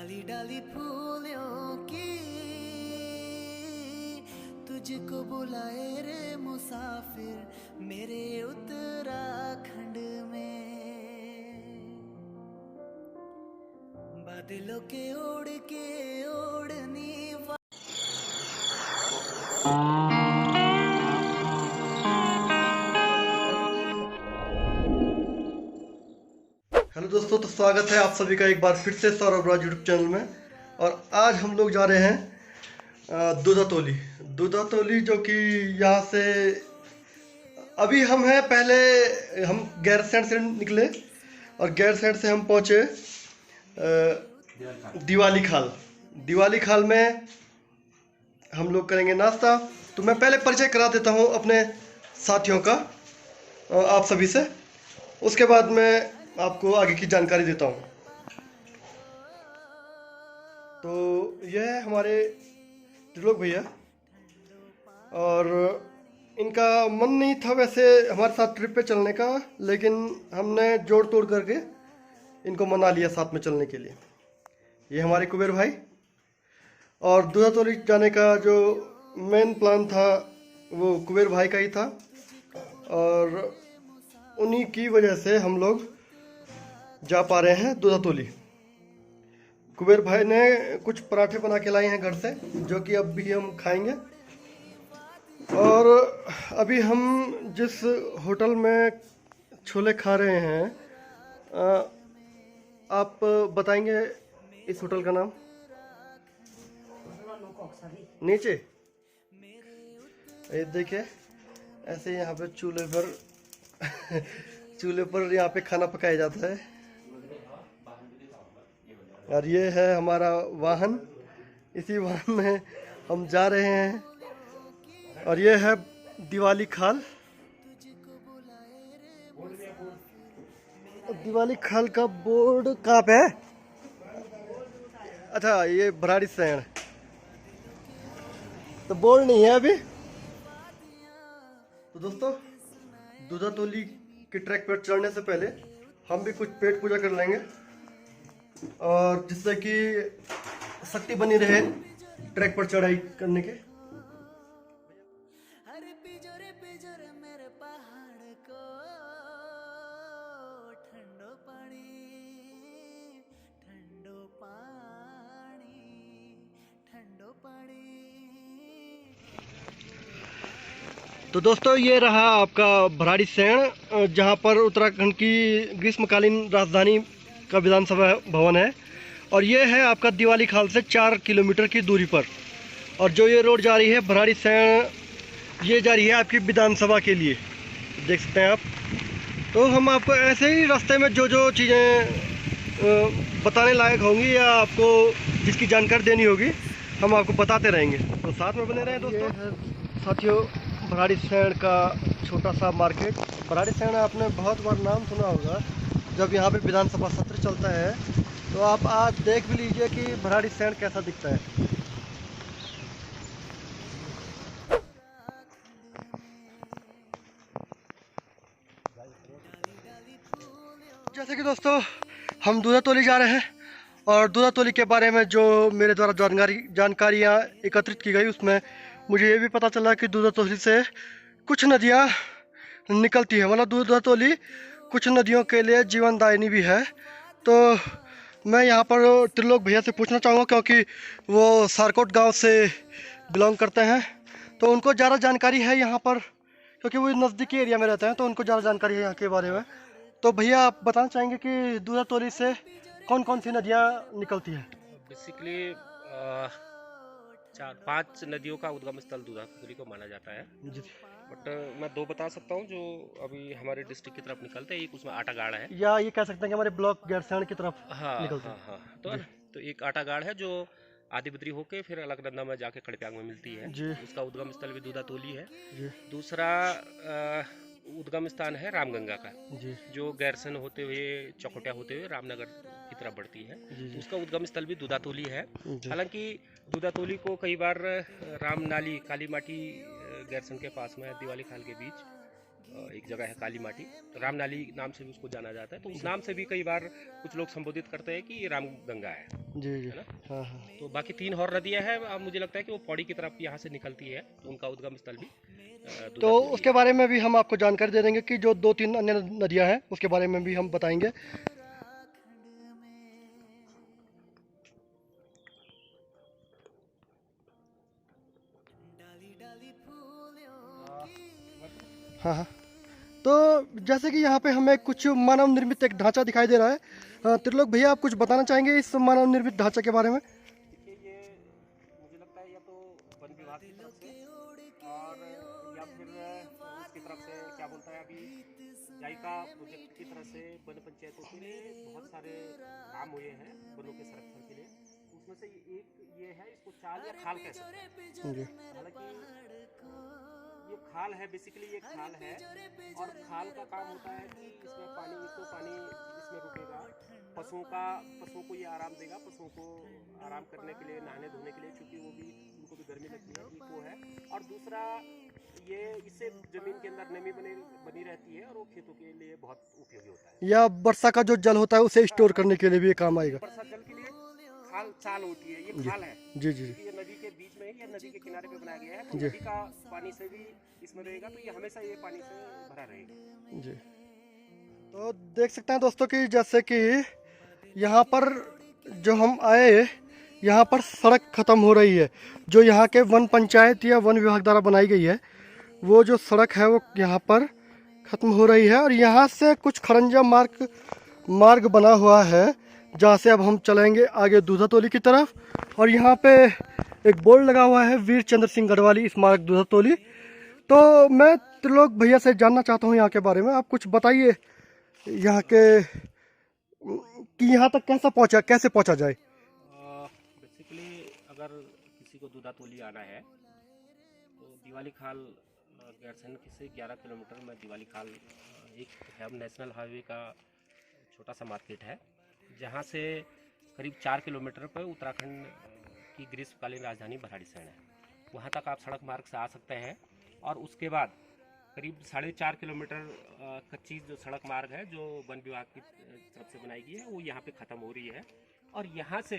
डाली डाली फूलों की तुझको बुलाए रे मुसाफिर मेरे उत्तराखंड में। बादलों के ओढ़ के ओढ़नी हेलो दोस्तों, तो स्वागत है आप सभी का एक बार फिर से सौरभ राज यूट्यूब चैनल में। और आज हम लोग जा रहे हैं दूधातोली, जो कि यहाँ से अभी हम हैं। पहले हम गैरसैंण से निकले और गैरसैंण से हम पहुँचे दिवाली खाल में हम लोग करेंगे नाश्ता। तो मैं पहले परिचय करा देता हूँ अपने साथियों का आप सभी से, उसके बाद मैं आपको आगे की जानकारी देता हूँ। तो यह है हमारे त्रिलोक भैया, और इनका मन नहीं था वैसे हमारे साथ ट्रिप पे चलने का, लेकिन हमने जोड़ तोड़ करके इनको मना लिया साथ में चलने के लिए। ये हमारे कुबेर भाई, और दूधातोली जाने का जो मेन प्लान था वो कुबेर भाई का ही था, और उन्हीं की वजह से हम लोग जा पा रहे हैं दूधातोली। कुबेर भाई ने कुछ पराठे बना के लाए हैं घर से, जो कि अब भी हम खाएंगे। और अभी हम जिस होटल में छोले खा रहे हैं, आप बताएंगे इस होटल का नाम? नीचे ये देखिए, ऐसे यहाँ पे चूल्हे पर यहाँ पे खाना पकाया जाता है। और ये है हमारा वाहन, इसी वाहन में हम जा रहे हैं। और ये है दिवाली खाल। दिवाली खाल का बोर्ड कहाँ पे है? अच्छा, ये भराड़ीसैंण, तो बोर्ड नहीं है अभी। तो दोस्तों, दूधातोली के ट्रैक पर चढ़ने से पहले हम भी कुछ पेट पूजा कर लेंगे, और जिससे कि शक्ति बनी रहे ट्रैक पर चढ़ाई करने के। मेरे पहाड़ को ठंडो पानी। तो दोस्तों, ये रहा आपका भराड़ीसैंण, जहाँ पर उत्तराखंड की ग्रीष्मकालीन राजधानी का विधानसभा भवन है। और ये है आपका दिवाली खाल से 4 किलोमीटर की दूरी पर। और जो ये रोड जा रही है भराड़ीसैंण, ये जा रही है आपकी विधानसभा के लिए, देख सकते हैं आप। तो हम आपको ऐसे ही रास्ते में जो जो चीज़ें बताने लायक होंगी या आपको जिसकी जानकारी देनी होगी, हम आपको बताते रहेंगे। तो साथ में बने रहें दोस्तों। साथियों, भराड़ीसैंण का छोटा सा मार्केट। भराड़ीसैंण आपने बहुत बार नाम सुना होगा जब यहाँ पे विधानसभा सत्र चलता है। तो आप आज देख भी लीजिए कि भराड़ीसैंण कैसा दिखता है। जैसे कि दोस्तों, हम दूधातोली जा रहे हैं, और दूधातोली के बारे में जो मेरे द्वारा जानकारियाँ एकत्रित की गई, उसमें मुझे ये भी पता चला कि दूधातोली से कुछ नदियाँ निकलती है। मतलब दूधातोली कुछ नदियों के लिए जीवनदायिनी भी है। तो मैं यहाँ पर त्रिलोक भैया से पूछना चाहूँगा, क्योंकि वो सारकोट गांव से बिलोंग करते हैं, तो उनको ज़्यादा जानकारी है यहाँ पर, क्योंकि वो नज़दीकी एरिया में रहते हैं, तो उनको ज़्यादा जानकारी है यहाँ के बारे में। तो भैया, आप बताना चाहेंगे कि दूधातोली से कौन कौन सी नदियाँ निकलती हैं? बेसिकली 4-5 नदियों का उद्गम स्थल दूधातोली को माना जाता है। जी। बट मैं 2 बता सकता हूँ जो अभी हमारे डिस्ट्रिक्ट की तरफ निकलते हैं। एक उसमें आटागाड़ है, या ये कह सकते हैं कि हमारे ब्लॉक गैरसैंण की तरफ हाँ निकलती हाँ है। हाँ। तो एक आटागाड़ है जो आदिबद्री होके फिर अलकनंदा में जाके खड़प्यांग में मिलती है। जी। उसका उद्गम स्थल भी दूधातोली है। जी। दूसरा उद्गम स्थान है रामगंगा का, जी। जो गैरसैंण होते हुए चकोटिया होते हुए रामनगर की तरफ बढ़ती है। जी। तो उसका उद्गम स्थल भी दूधातोली है। जी। हालांकि दूधातोली को कई बार रामनाली काली माटी गैरसैंण के पास में दिवाली खाल के बीच एक जगह है काली माटी, रामनाली नाम से भी उसको जाना जाता है, तो उस नाम से भी कई बार कुछ लोग संबोधित करते हैं कि ये रामगंगा है जी जी। ना। हाँ हाँ। तो बाकी 3 और नदियां हैं, अब मुझे लगता है कि वो पौड़ी की तरफ यहाँ से निकलती है, तो उनका उद्गम स्थल भी तो दूधातोली उसके बारे में भी हम आपको जानकारी दे देंगे कि जो 2-3 अन्य नदियां हैं उसके बारे में भी हम बताएंगे। हाँ हाँ। तो जैसे कि यहाँ पे हमें कुछ मानव निर्मित एक ढांचा दिखाई दे रहा है। त्रिलोक भैया, आप कुछ बताना चाहेंगे इस मानव निर्मित ढांचे के बारे में? देखिए, ये मुझे लगता है या तो वन विभाग की तरफ से और या फिर उसकी तरफ से क्या बोलता है अभी जायका प्रोजेक्ट की तरफ से वन पंचायतों के लिए बहुत सारे काम हुए हैं वनों के संरक्षण के लिए। उसमें से एक ये है, इसको चाल या खाल कह सकते हैं। जी हालांकि ये खाल है, बेसिकली ये खाल है, और खाल का काम होता है कि इसमें पानी, एक तो पानी इसमें रुकेगा, पशुओं को ये आराम देगा, पशुओं को आराम करने के लिए, नहाने धोने के लिए, क्योंकि वो भी, उनको भी गर्मी लगती है, एक वो है। और दूसरा ये, इससे जमीन के अंदर नमी बनी रहती है और वो खेतों के लिए बहुत उपयोगी होता है। या वर्षा का जो जल होता है उसे स्टोर करने के लिए भी ये काम आएगा। वर्षा जल के लिए खाल चाल होती है, ये खाल है। जी जी ये नदी के बीच में या नदी के किनारे पे बनाया गया है, तो जी। नदी का पानी से भी इसमें रहेगा, तो ये हमेशा ये पानी से भरा रहेगा। जी। तो देख सकते हैं दोस्तों कि जैसे कि यहाँ पर जो हम आए, यहाँ पर सड़क ख़त्म हो रही है। जो यहाँ के वन पंचायत या वन विभाग द्वारा बनाई गई है, वो जो सड़क है वो यहाँ पर ख़त्म हो रही है। और यहाँ से कुछ खरंजा मार्ग बना हुआ है, जहाँ से अब हम चलेंगे आगे दूधातोली की तरफ। और यहाँ पे एक बोर्ड लगा हुआ है, वीर चंद्र सिंह गढ़वाली स्मारक दूधातोली। तो मैं त्रिलोक भैया से जानना चाहता हूँ यहाँ के बारे में। आप कुछ बताइए यहाँ के कि यहाँ तक कैसे पहुँचा जाए। बेसिकली अगर किसी को दूधातोली आना है तो दिवाली खाल गैरसैंण से 11 किलोमीटर में दिवाली खाल एक है, नेशनल हाईवे का छोटा सा मार्केट है, जहाँ से करीब 4 किलोमीटर पर उत्तराखंड की ग्रीष्मकालीन राजधानी भराड़ीसैंण है। वहाँ तक आप सड़क मार्ग से आ सकते हैं। और उसके बाद करीब 4.5 किलोमीटर कच्ची जो सड़क मार्ग है, जो वन विभाग की तरफ से बनाई गई है, वो यहाँ पे ख़त्म हो रही है। और यहाँ से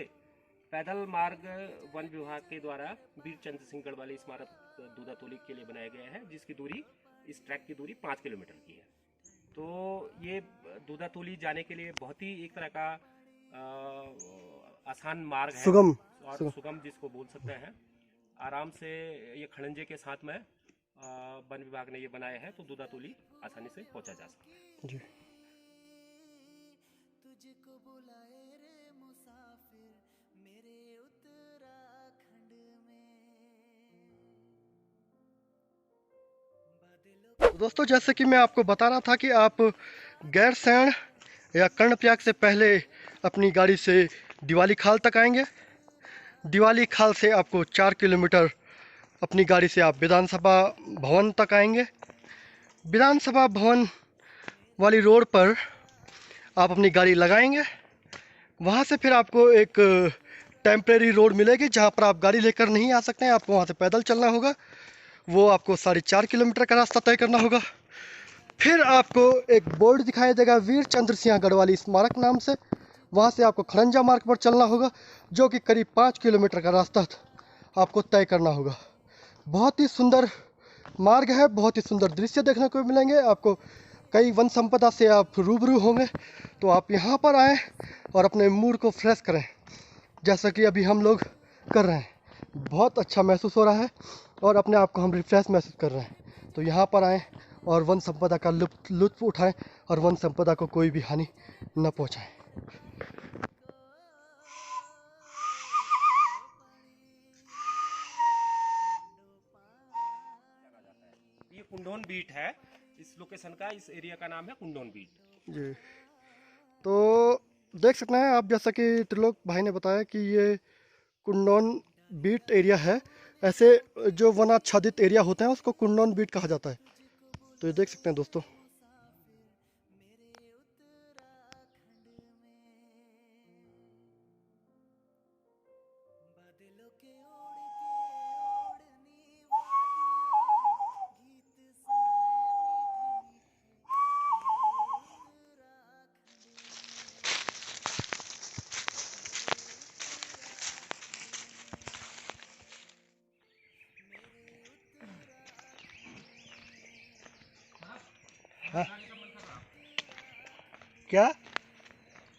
पैदल मार्ग वन विभाग के द्वारा वीर चंद्र सिंह गढ़वाली स्मारक दूधातोली के लिए बनाया गया है, जिसकी दूरी, इस ट्रैक की दूरी 5 किलोमीटर की है। तो ये दूधातोली जाने के लिए बहुत ही एक तरह का आसान मार्ग है, सुगम जिसको बोल सकते हैं। आराम से ये खड़ंजे के साथ में वन विभाग ने ये बनाया है, तो दूधातोली आसानी से पहुंचा जा सकता है जी। दोस्तों, जैसे कि मैं आपको बता रहा था कि आप गैरसैंण या कर्णप्रयाग से पहले अपनी गाड़ी से दिवाली खाल तक आएंगे। दिवाली खाल से आपको 4 किलोमीटर अपनी गाड़ी से आप विधानसभा भवन तक आएंगे। विधानसभा भवन वाली रोड पर आप अपनी गाड़ी लगाएंगे। वहाँ से फिर आपको एक टेम्परेरी रोड मिलेगी, जहाँ पर आप गाड़ी लेकर नहीं आ सकते हैं, आपको वहाँ से पैदल चलना होगा। वो आपको 4.5 किलोमीटर का रास्ता तय करना होगा। फिर आपको एक बोर्ड दिखाई देगा वीर चंद्र सिंह गढ़वाली स्मारक नाम से, वहाँ से आपको खरंजा मार्ग पर चलना होगा, जो कि करीब 5 किलोमीटर का रास्ता आपको तय करना होगा। बहुत ही सुंदर मार्ग है, बहुत ही सुंदर दृश्य देखने को मिलेंगे आपको। कई वन संपदा से आप रूबरू होंगे, तो आप यहाँ पर आएँ और अपने मूड को फ्रेश करें, जैसा कि अभी हम लोग कर रहे हैं। बहुत अच्छा महसूस हो रहा है और अपने आप को हम रिफ्रेश महसूस कर रहे हैं। तो यहाँ पर आएँ और वन संपदा का लुत्फ उठाएं और वन संपदा को कोई भी हानि न पहुँचाएं। ये कुंडोन बीट है, इस लोकेशन का, इस एरिया का नाम है कुंडोन बीट जी। तो देख सकते हैं आप, जैसा कि त्रिलोक भाई ने बताया कि ये कुंडोन बीट एरिया है। ऐसे जो वनाच्छादित एरिया होते हैं उसको कुंडोन बीट कहा जाता है। तो ये देख सकते हैं दोस्तों। हाँ क्या?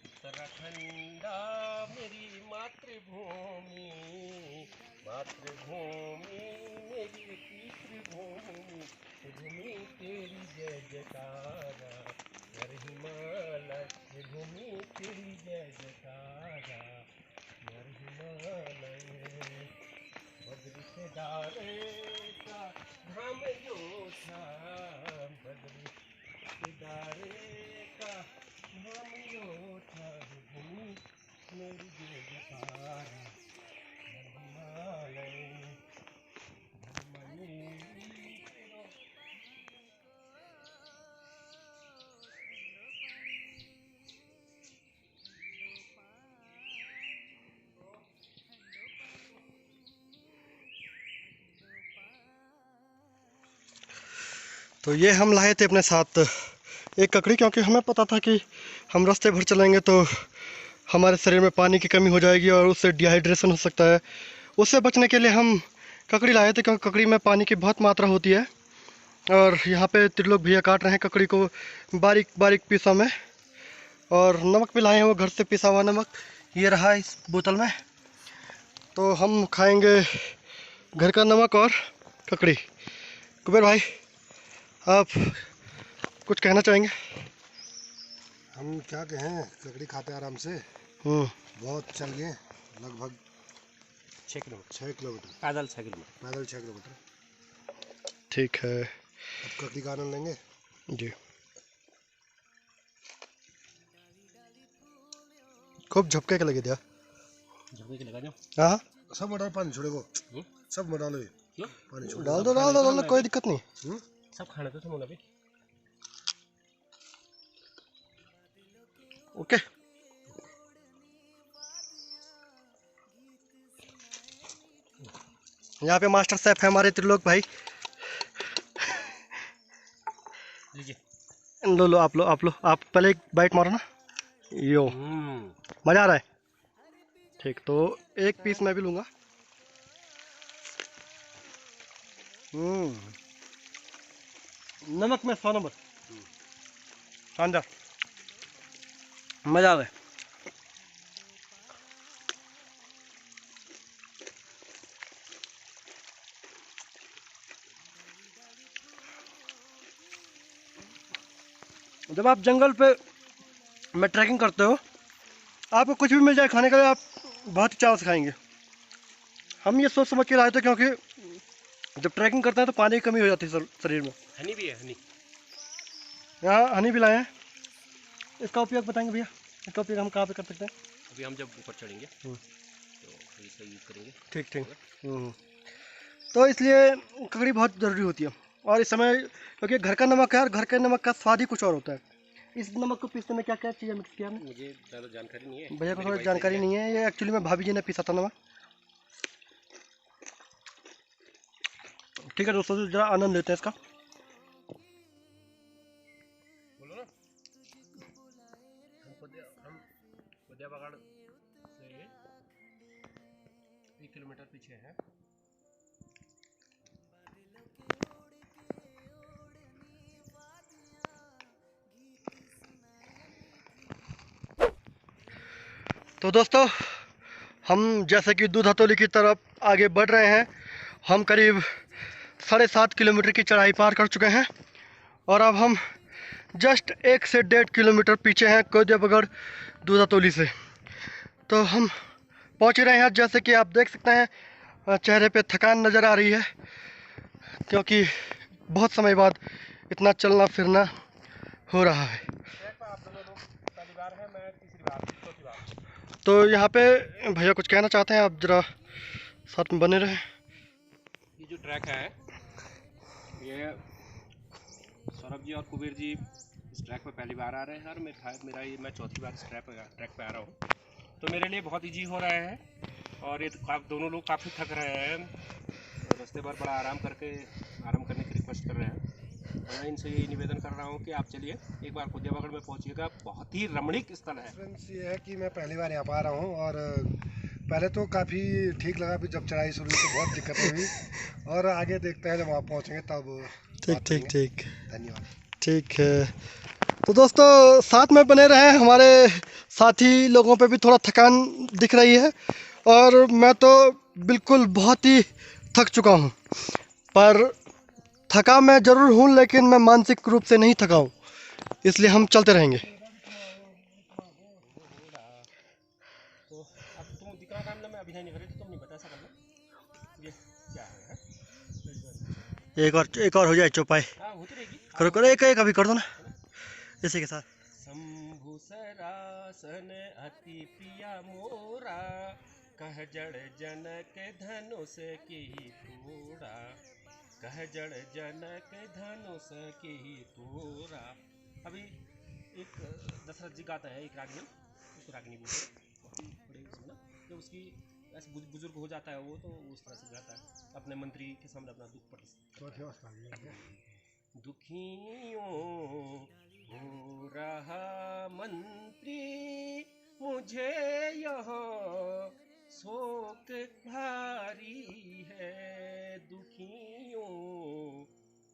उत्तराखंडा मेरी मातृभूमि, मातृभूमि मेरी पितृभूमि, भूमि तेरी जय जयकारा, हर हिमालय भूमि तेरी जय जयकारा, हर हिमालय बद्री से डाले का धाम योथा, बद्री से डाले का धाम योथा, भूमि मेरी जय जयकारा, हिमालय तो ये हम लाए थे अपने साथ एक ककड़ी, क्योंकि हमें पता था कि हम रास्ते भर चलेंगे तो हमारे शरीर में पानी की कमी हो जाएगी और उससे डिहाइड्रेशन हो सकता है। उससे बचने के लिए हम ककड़ी लाए थे, क्योंकि ककड़ी में पानी की बहुत मात्रा होती है। और यहाँ पे त्रिलोक भैया काट रहे हैं ककड़ी को बारीक बारीक पीसा में, और नमक भी लाए हैं, वो घर से पिसा हुआ नमक ये रहा इस बोतल में। तो हम खाएंगे घर का नमक और ककड़ी। कुबेर भाई, आप कुछ कहना चाहेंगे? हम क्या कहें, ककड़ी खाते आराम से। बहुत चल गए, लगभग 6 किलोमीटर, 6 किलोमीटर पैदल 6 किलोमीटर। पैदल 6 किलोमीटर। ठीक है, अब ककड़ी का आनंद लेंगे जी। खूब झपके के लगे दिया। झपके के लगा दो। हाँ, सब में डाल पानी छोड़े को, सब में डालो क्यों? पानी छोड़ डाल दो डाल दो डाल दो, कोई दिक्कत नहीं। सब खाने तो तुम अभी। ओके। यहाँ पे मास्टर शेफ है हमारे त्रिलोक भाई। लीजिए। लो लो आप आप पहले एक बाइट मारो ना। यो मज़ा आ रहा है। ठीक, तो एक पीस मैं भी लूँगा। नमक में 100 नंबर, शानदार, मज़ा आ गया। जब आप जंगल पे में ट्रैकिंग करते हो, आपको कुछ भी मिल जाए खाने के लिए, आप बहुत चाव से खाएंगे। हम ये सोच समझ के लाए थे, क्योंकि जब ट्रैकिंग करते हैं तो पानी की कमी हो जाती है शरीर में। हनी भी है, हनी। यहाँ हनी भी लाए हैं। इसका उपयोग बताएंगे भैया, इसका उपयोग हम कहाँ पे कर सकते हैं? अभी हम जब ऊपर चढ़ेंगे तो इसका यूज़ करेंगे। ठीक ठीक। तो इसलिए ककड़ी बहुत ज़रूरी होती है। और इस समय क्योंकि घर का नमक है, और घर के नमक का स्वाद ही कुछ और होता है। इस नमक को पीसने में क्या क्या चीज़ें मिक्स किया हमने? मुझे ज़्यादा जानकारी नहीं है, भैया को थोड़ी जानकारी नहीं है। ये एक्चुअली में भाभी जी ने पीसा था नमक। ठीक है दोस्तों, ज़रा आनंद लेते हैं इसका। बोलो ना। हम खुदिया बगाड़ से 1 किलोमीटर पीछे है। तो दोस्तों, हम जैसे कि दूध हथौली की तरफ आगे बढ़ रहे हैं। हम करीब 7.5 किलोमीटर की चढ़ाई पार कर चुके हैं, और अब हम जस्ट 1 से 1.5 किलोमीटर पीछे हैं कोदियाबगड़ दूध हथौली से। तो हम पहुंच रहे हैं। जैसे कि आप देख सकते हैं, चेहरे पे थकान नज़र आ रही है, क्योंकि बहुत समय बाद इतना चलना फिरना हो रहा है। तो यहाँ पे भैया कुछ कहना चाहते हैं, आप ज़रा साथ में बने रहें। ये जो ट्रैक है, ये सौरभ जी और कुबेर जी इस ट्रैक पे पहली बार आ रहे हैं, और मैं चौथी बार इस ट्रैक पे आ रहा हूँ। तो मेरे लिए बहुत इजी हो रहा है, और ये दोनों लोग काफ़ी थक रहे हैं, तो रास्ते भर बड़ा आराम करने की रिक्वेस्ट कर रहे हैं। मैं इनसे यही निवेदन कर रहा हूँ कि आप चलिए एक बार खुदियाबगड़ में पहुँचिएगा। बहुत ही रमणीक स्थल है। फ्रेंड्स, ये है कि मैं पहली बार यहाँ पर आ रहा हूँ, और पहले तो काफ़ी ठीक लगा, फिर जब चढ़ाई शुरू हुई तो बहुत दिक्कत हुई, और आगे देखते हैं जब वहाँ पहुँचेंगे तब। ठीक। धन्यवाद। ठीक है। तो दोस्तों साथ में बने रहे, हमारे साथी लोगों पे भी थोड़ा थकान दिख रही है और मैं तो बिल्कुल बहुत ही थक चुका हूँ। पर थका मैं ज़रूर हूँ लेकिन मैं मानसिक रूप से नहीं थका हूँ, इसलिए हम चलते रहेंगे। तो अब तुम दिखा काम में अभिनय नहीं करे तो तुम नहीं बता सकते ये क्या है। एक और हो जाए चौपाई। हाँ होती रहेगी। करो करो, एक एक अभी कर दो ना इसी के साथ। शंभु सरासन अति प्रिया मोरा, कह जड़ जनक धनुष की तोड़ा, कह जड़ जनक धनुष की तोड़ा। अभी एक दशरथ जी गाता है, एक रागिनी, उसको रागिनी बोलते हैं बड़े उसमें ना, तो उसकी ऐसे बुजुर्ग हो जाता है वो, तो उस तरह से गाता है अपने मंत्री के सामने अपना दुख पट। दुखियों हो रहा मंत्री, मुझे यहाँ शोक भारी है। दुखियों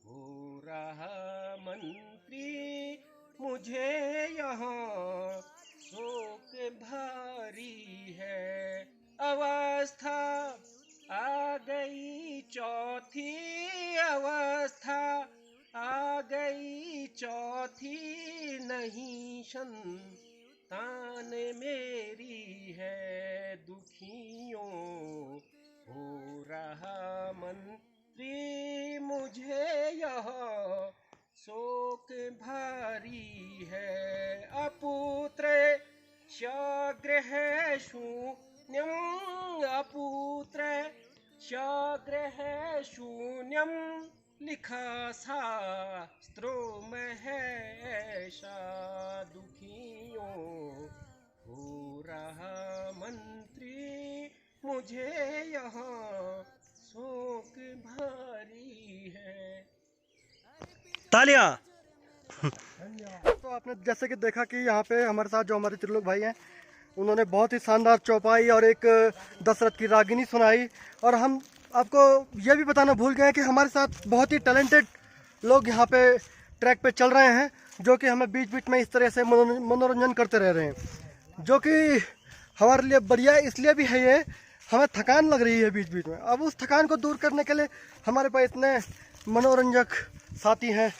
हो रहा मंत्री, मुझे यहाँ शोक भारी है। अवस्था आ गई चौथी, अवस्था आ गई चौथी, नहीं संतान मेरी है। दुखियों हो रहा मंत्री, मुझे यह शोक भारी है। अपुत्र शाग्रह शून्यम, अपुत्र शाग्रह शून्यम, लिखा शास्त्रों में है ऐसा। दुखियों हो रहा मंत्री, मुझे यहाँ शोक भारी है। तालियां। तो आपने जैसे कि देखा कि यहाँ पे हमारे साथ जो हमारे त्रिलोक भाई हैं, उन्होंने बहुत ही शानदार चौपाई और एक दशरथ की रागिनी सुनाई। और हम आपको ये भी बताना भूल गए कि हमारे साथ बहुत ही टैलेंटेड लोग यहाँ पे ट्रैक पे चल रहे हैं, जो कि हमें बीच बीच में इस तरह से मनोरंजन करते रह रहे हैं, जो कि हमारे लिए बढ़िया इसलिए भी है। ये हमें थकान लग रही है बीच बीच में, अब उस थकान को दूर करने के लिए हमारे पास इतने मनोरंजक साथी हैं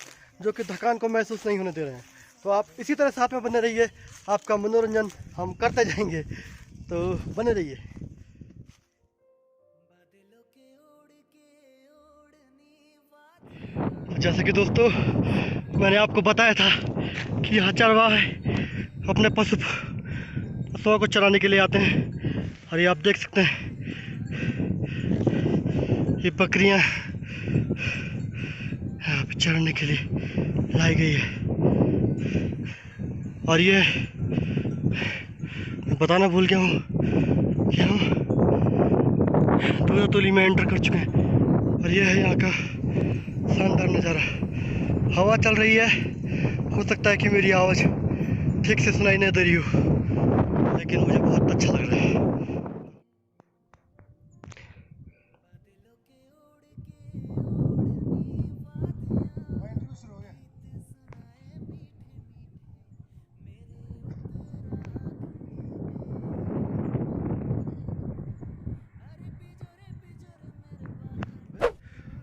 जो कि थकान को महसूस नहीं होने दे रहे हैं। तो आप इसी तरह साथ में बने रहिए, आपका मनोरंजन हम करते जाएंगे, तो बने रहिए। जैसे कि दोस्तों मैंने आपको बताया था कि यहाँ चरवाहे अपने पशुओं को चराने के लिए आते हैं, और ये आप देख सकते हैं ये बकरियाँ यहाँ पे चरने के लिए लाई गई है। और ये मैं बताना भूल गया हूँ कि हम दूधातोली में एंटर कर चुके हैं, और ये है यहाँ का शानदार नज़ारा। हवा चल रही है, हो सकता है कि मेरी आवाज़ ठीक से सुनाई नहीं दे रही हो, लेकिन मुझे बहुत अच्छा लग रहा है।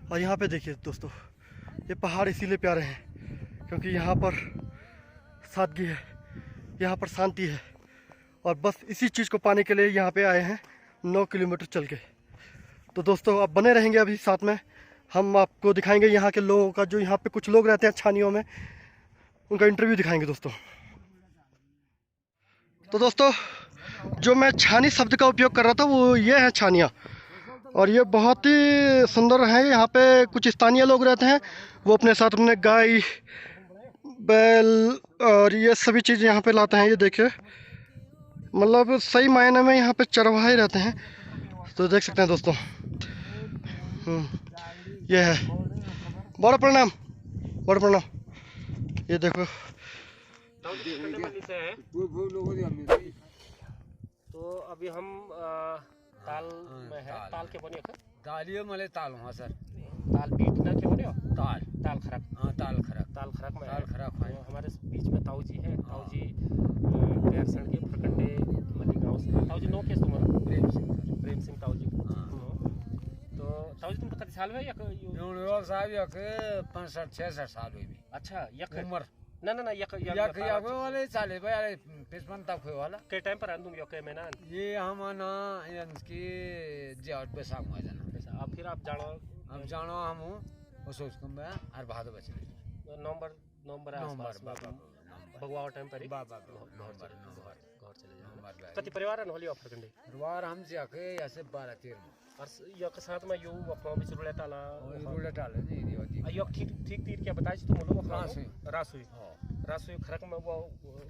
और यहाँ पे देखिए दोस्तों, ये पहाड़ इसीलिए प्यारे हैं क्योंकि यहाँ पर सादगी है, यहाँ पर शांति है, और बस इसी चीज़ को पाने के लिए यहाँ पे आए हैं 9 किलोमीटर चल के। तो दोस्तों आप बने रहेंगे, अभी साथ में हम आपको दिखाएंगे यहाँ के लोगों का, जो यहाँ पे कुछ लोग रहते हैं छानियों में, उनका इंटरव्यू दिखाएंगे दोस्तों। तो दोस्तों जो मैं छानी शब्द का उपयोग कर रहा था वो ये है छानिया, और ये बहुत ही सुंदर है। यहाँ पे कुछ स्थानीय लोग रहते हैं, वो अपने साथ अपने गाय बैल और ये सभी चीज़ यहाँ पे लाते हैं। ये देखिए, मतलब सही मायने में यहाँ पे चरवाहे रहते हैं। तो देख सकते हैं दोस्तों, ये है। बड़ा प्रणाम, बड़ा प्रणाम। ये देखो, तो अभी हम ताल में है, ताल के बने थे, तालियो मले ताल वहाँ सर, ताल बीट ना क्या बोले हो? ताल ताल खरक। हाँ ताल खरक में ताल खरक है। हमारे बीच में ताऊ जी है। ताऊ जी गैरसैंण के प्रखंडे मली गाँव से। ताऊ जी नो केस तुम्हारा? प्रेम सिंह ताऊ जी। तो ताऊ जी तुम कितने साल में या साहब यक 65-66 साल हुई भी। अच्छा यक उम्र ना ना ना यक यक यक वाले साले भाई 55 तक हुए वाला। के टाइम पर आन तुम यक में ना? ये हम ना इनकी जेठ बैसाख में जाना। अब फिर आप जानो अब जानो हम वो सोच कम है और भादो बचले नवंबर आसपास भगवा टाइम पर ही बाबा घर चले जाओ। कति परिवार है होली ऑफर कंडे? परिवार हम जाके ऐसे 12-13 और यक साथ में यू अपना भी रुले ताला रुले टाले नहीं दियो यक ठीक तीर क्या बताई तुम लोग? रासुई हां खरक में वो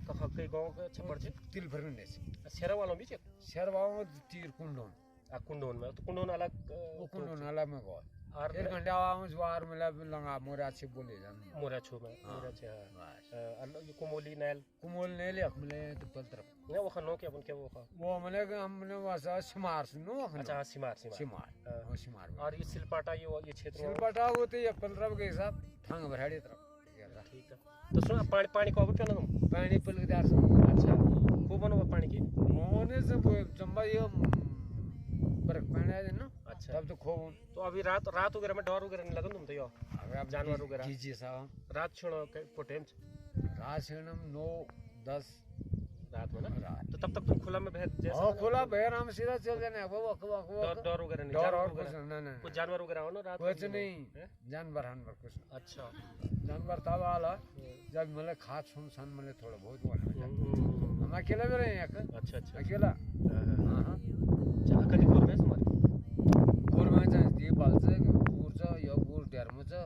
कहा के गांव के छप्पर से तिल फरने से शेरा वालों भी शेरवाओं तीर कुंडोन कुंडोन में तो कुंडोन अलग वो कुंडोन अलग में गो और 1 घंटा आवाज बाहर मतलब लंगा मोरा से बोले जान मोरा छो में मोरा छे ये कुमोली नैल कुमोल ने ले हमने तो पल तरफ ने वो खनो के उनके वो हमने हमने वासा सिमार सुनो अच्छा सिमार सिमार और ये सिलपाटा ये क्षेत्र सिलपाटा वो तो ये पल तरफ के हिसाब थांग भराड़ी तरफ ठीक है। तो सुन पानी को अब क्यों ना तुम पानी पल के दार से अच्छा खूब बनो पानी की होने से चंबा ये बरक पानी है ना। अच्छा तब तो खूब तो अभी रात वगैरह में डर वगैरह नहीं लगन तुम तो यो अगर आप जानवर वगैरह कीजिए साहब रात छोड़ो को टाइम रात से 9-10 रात में ना तो तब तक तुम खुला में बह हां खुला बहर हम सीधा चल जाने वो डर वगैरह नहीं डर और कुछ नहीं कुछ जानवर वगैरह हो ना रात कुछ नहीं जानवर कुछ अच्छा जानवर तब आला जब मतलब खाद सुनसान मतलब थोड़ा बहुत वाला हम अकेले में रहे हैं अच्छा अकेला हां चला कभी बोल रहे तुम्हारे गोर में चाहिए पाल से गोर से या गोर डेर में से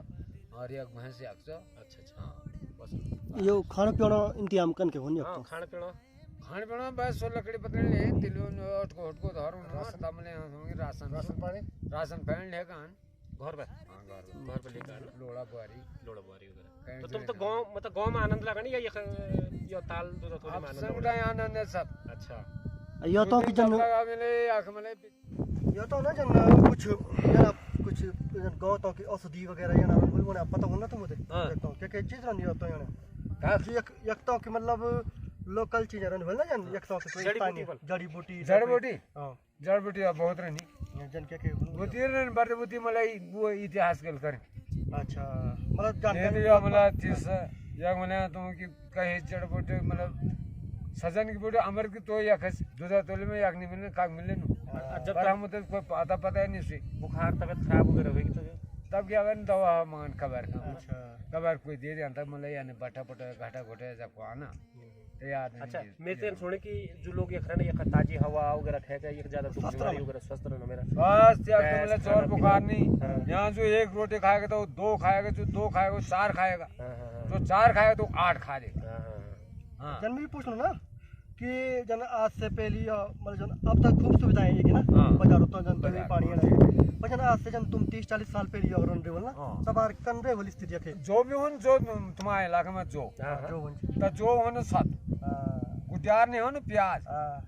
और एक भैंस एक से अच्छा बस यो खाना पीना इंतजाम कन के होनी हां खाना पीना बस सो लकड़ी पकड़ ले तिलो हटको धरो रास्ता में राशन पानी ले कान घर पे लेकर लोड़ा बुआरी वगैरह तो तुम तो गांव मतलब गांव में आनंद लगा नहीं ये ताल दूध थोड़ी में आनंद है सब। अच्छा यो तो कि जन मिले आंख मिले यो तो ना जन कुछ यार कुछ गांव तो की औषधि वगैरह या ना बोलने पता होना तुम मुझे तो क्या चीज रन यो तो याना एक तो कि मतलब लोकल चीज रन बोलना जन एक तो जड़ी बूटी हां जड़ी बूटी बहुत रहनी जन के बूटी रहन बूटी मलाई वो इतिहास कल कर अच्छा मतलब जानकारी मतलब तीस या मने तुम की कहीं जड़ी बूटी मतलब सजन की बूटी अमर की तो या खस दूधा तोले में याक नहीं मिलने का मिले नु जब हम तो कोई पता ही नहीं सी बुखार तबीयत खराब वगैरह होगी तो तब क्या करन दवा मान खबर अच्छा खबर कोई दे दे अंत मतलब यानी बटा घाटा घोटे जब को आना याद नहीं। अच्छा मेरे तो सुने कि जो लोग ये खरने ये ताजी हवा वगैरह खाएगा ये ज्यादा बीमारी वगैरह स्वस्थ रहना मेरा स्वास्थ्य मतलब चोर बुखार नहीं यहाँ जो 1 रोटी खाएगा तो 2 खाएगा जो 2 खाएगा 4 खाएगा जो 4 खाएगा तो 8 खा दे। हां जन भी पूछ लो ना कि जन आज से पहले मतलब जन अब तक खूब सुविधाएं है कि ना बाजारों तो जन तो पानी है पर जन आज से जन तुम 30-40 साल पहले अगर रन रेवल ना तब आर कन रेवल स्थिति है जो भी होन जो तुम्हारे इलाके में जो होन साथ गुटियार नहीं हो ना प्याज